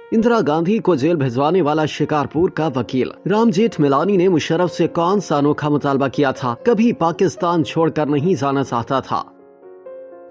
इंदिरा गांधी को जेल भिजवाने वाला शिकारपुर का वकील। राम जेठमलानी ने मुशर्रफ से कौन सा अनोखा मुतालबा किया था? कभी पाकिस्तान छोड़कर नहीं जाना चाहता था।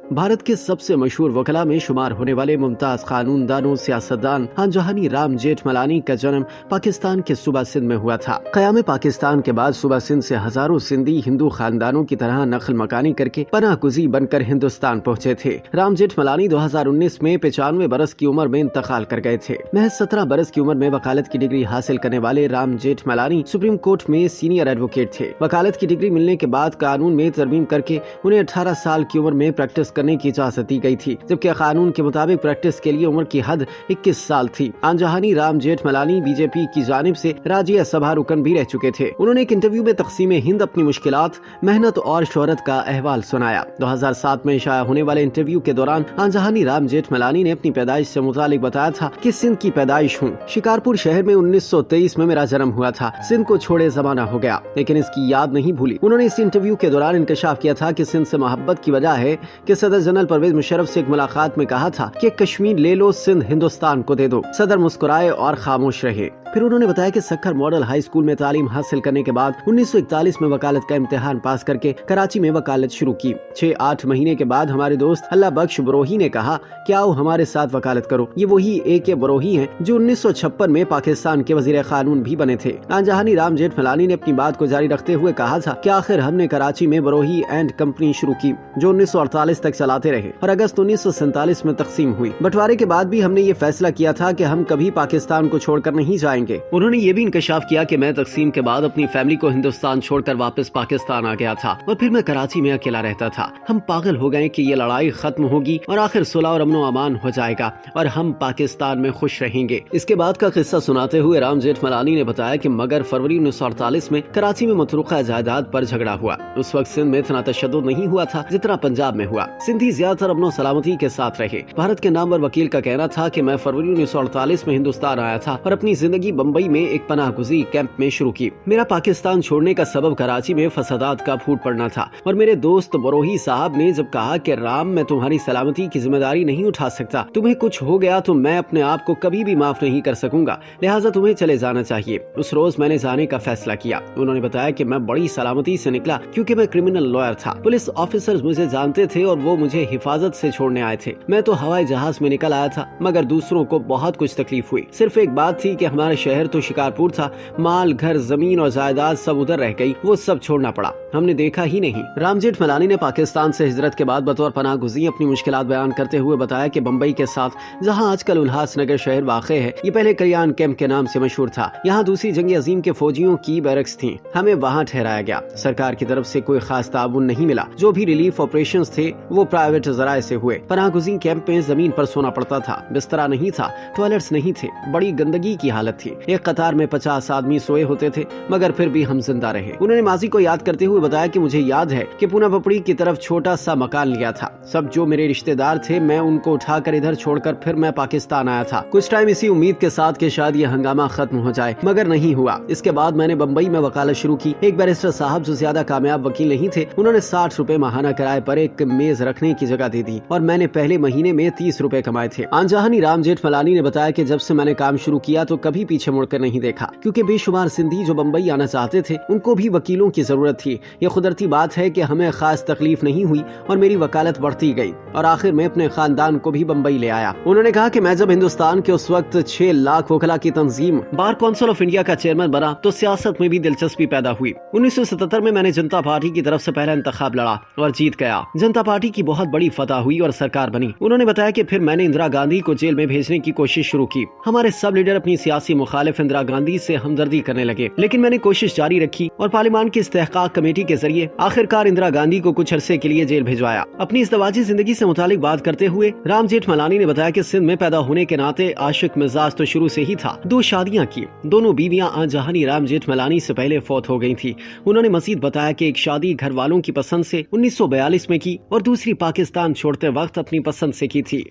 भारत के सबसे मशहूर वकला में शुमार होने वाले मुमताज कानूनदानों सियासतदान हांजहानी राम जेठमलानी का जन्म पाकिस्तान के सूबा सिंध में हुआ था। क़याम पाकिस्तान के बाद सूबा सिंध से हजारों सिंधी हिंदू खानदानों की तरह नक्ल मकानी करके पनाहगुज़ी बनकर हिंदुस्तान पहुँचे थे। राम जेठमलानी 2019 में 95 बरस की उम्र में इंतकाल कर गए थे। महज 17 बरस की उम्र में वकालत की डिग्री हासिल करने वाले राम जेठमलानी सुप्रीम कोर्ट में सीनियर एडवोकेट थे। वकालत की डिग्री मिलने के बाद कानून में तरमीम करके उन्हें 18 साल की उम्र में प्रैक्टिस करने की इजाजत दी गई थी, जबकि कानून के मुताबिक प्रैक्टिस के लिए उम्र की हद 21 साल थी। हांजहानी राम जेठमलानी बीजेपी की जानिब से राज्य सभा रुकन भी रह चुके थे। उन्होंने एक इंटरव्यू में तकसीम हिंद अपनी मुश्किलात, मेहनत और शोहरत का अहवाल सुनाया। 2007 में शाया होने वाले इंटरव्यू के दौरान हांजहानी राम जेठमलानी ने अपनी पैदाइश से मुतालिक बताया था कि सिंध की पैदाइश हूँ। शिकारपुर शहर में 1923 में मेरा जन्म हुआ था। सिंध को छोड़े जमाना हो गया, लेकिन इसकी याद नहीं भूली। उन्होंने इस इंटरव्यू के दौरान इंकशाफ किया था कि सिंध से मोहब्बत की वजह है कि सदर जनरल परवेज मुशर्रफ से एक मुलाकात में कहा था कि कश्मीर ले लो, सिंध हिंदुस्तान को दे दो। सदर मुस्कुराए और खामोश रहे। फिर उन्होंने बताया कि सक्खर मॉडल हाई स्कूल में तालीम हासिल करने के बाद 1941 में वकालत का इम्तिहान पास करके कराची में वकालत शुरू की। 6-8 महीने के बाद हमारे दोस्त अल्लाह बख्श बरोही ने कहा कि आओ हमारे साथ वकालत करो। ये वही AK बरोही हैं जो 1956 में पाकिस्तान के वजीर कानून भी बने थे। हांजहानी राम जेठमलानी ने अपनी बात को जारी रखते हुए कहा था कि आखिर हमने कराची में बरोही एंड कंपनी शुरू की, जो 1948 तक चलाते रहे और अगस्त 1947 में तकसीम हुई। बंटवारे के बाद भी हमने ये फैसला किया था कि हम कभी पाकिस्तान को छोड़कर नहीं जाएंगे। उन्होंने ये भी इंकशाफ किया कि मैं तकसीम के बाद अपनी फैमिली को हिंदुस्तान छोड़कर वापस पाकिस्तान आ गया था और फिर मैं कराची में अकेला रहता था। हम पागल हो गए कि ये लड़ाई खत्म होगी और आखिर सुलह और अमन अमान हो जाएगा और हम पाकिस्तान में खुश रहेंगे। इसके बाद का किस्सा सुनाते हुए राम जेठमलानी ने बताया कि मगर फरवरी 1948 में कराची में मतरूका जायदाद पर झगड़ा हुआ। उस वक्त सिंध में इतना तशद्दुद नहीं हुआ था जितना पंजाब में हुआ। सिंधी ज्यादातर अमन सलामती के साथ रहे। भारत के नामवर वकील का कहना था कि मैं फरवरी 1948 में हिंदुस्तान आया था और अपनी जिंदगी बम्बई में एक पनाहगुज़ी कैंप में शुरू की। मेरा पाकिस्तान छोड़ने का सबब कराची में फसादात का फूट पड़ना था और मेरे दोस्त बरोही साहब ने जब कहा कि राम, मैं तुम्हारी सलामती की जिम्मेदारी नहीं उठा सकता, तुम्हें कुछ हो गया तो मैं अपने आप को कभी भी माफ नहीं कर सकूंगा, लिहाजा तुम्हें चले जाना चाहिए। उस रोज मैंने जाने का फैसला किया। उन्होंने बताया कि मैं बड़ी सलामती से निकला क्योंकि मैं क्रिमिनल लॉयर था। पुलिस ऑफिसर्स मुझे जानते थे और वो मुझे हिफाजत से छोड़ने आए थे। मैं तो हवाई जहाज में निकल आया था, मगर दूसरों को बहुत कुछ तकलीफ हुई। सिर्फ एक बात थी कि हमारे शहर तो शिकारपुर था, माल, घर, जमीन और जायदाद सब उधर रह गई, वो सब छोड़ना पड़ा, हमने देखा ही नहीं। राम जेठमलानी ने पाकिस्तान से हिजरत के बाद बतौर पनाहगुज़ी अपनी मुश्किलात बयान करते हुए बताया कि बम्बई के साथ जहां आजकल उल्हासनगर शहर वाक़े है, ये पहले कल्याण कैंप के नाम से मशहूर था। यहाँ दूसरी जंग अजीम के फौजियों की बैरक्स थी। हमें वहाँ ठहराया गया। सरकार की तरफ से कोई खास ताउन नहीं मिला। जो भी रिलीफ ऑपरेशन थे वो प्राइवेट जराये से हुए। पनाहगुज़ी कैंप में जमीन पर सोना पड़ता था, बिस्तरा नहीं था, टॉयलेट्स नहीं थे, बड़ी गंदगी की हालत थी। एक कतार में 50 आदमी सोए होते थे, मगर फिर भी हम जिंदा रहे। उन्होंने माजी को याद करते हुए बताया कि मुझे याद है कि पूना पपड़ी की तरफ छोटा सा मकान लिया था। सब जो मेरे रिश्तेदार थे मैं उनको उठाकर इधर छोड़कर फिर मैं पाकिस्तान आया था। कुछ टाइम इसी उम्मीद के साथ कि शायद ये हंगामा खत्म हो जाए, मगर नहीं हुआ। इसके बाद मैंने बम्बई में वकालत शुरू की। एक बैरिस्टर साहब जो ज्यादा कामयाब वकील नहीं थे, उन्होंने 60 रुपए माहाना किराए पर एक मेज रखने की जगह दे दी और मैंने पहले महीने में 30 रुपए कमाए थे। हांजहानी राम जेठमलानी ने बताया कि जब से मैंने काम शुरू किया तो कभी पीछे मुड़कर नहीं देखा, क्योंकि बेशुमार सिंधी जो बम्बई आना चाहते थे उनको भी वकीलों की जरूरत थी। ये कुदरती बात है कि हमें खास तकलीफ नहीं हुई और मेरी वकालत बढ़ती गई और आखिर में अपने खानदान को भी बम्बई ले आया। उन्होंने कहा कि मैं जब हिंदुस्तान के उस वक्त 6 लाख वकला की तंजीम बार काउंसिल ऑफ इंडिया का चेयरमैन बना तो सियासत में भी दिलचस्पी पैदा हुई। 1977 में मैंने जनता पार्टी की तरफ से पहला इंतखाब लड़ा और जीत गया। जनता पार्टी की बहुत बड़ी फतह हुई और सरकार बनी। उन्होंने बताया कि फिर मैंने इंदिरा गांधी को जेल में भेजने की कोशिश शुरू की। हमारे सब लीडर अपनी सियासी मुखालिफ इंदिरा गांधी से हमदर्दी करने लगे, लेकिन मैंने कोशिश जारी रखी और पार्लियामान की इस्तेहकाक कमेटी के जरिए आखिरकार इंदिरा गांधी को कुछ अरसे के लिए जेल भिजवाया। अपनी इज़्दवाजी जिंदगी से मुतालिक बात करते हुए राम जेठमलानी ने बताया कि सिंध में पैदा होने के नाते आशिक मिजाज तो शुरू से ही था। 2 शादियां की। दोनों बीवियां हांजहानी राम जेठमलानी से पहले फौत हो गई थी। उन्होंने मजीद बताया कि एक शादी घर वालों की पसंद से 1942 में की और दूसरी पाकिस्तान छोड़ते वक्त अपनी पसंद से की थी।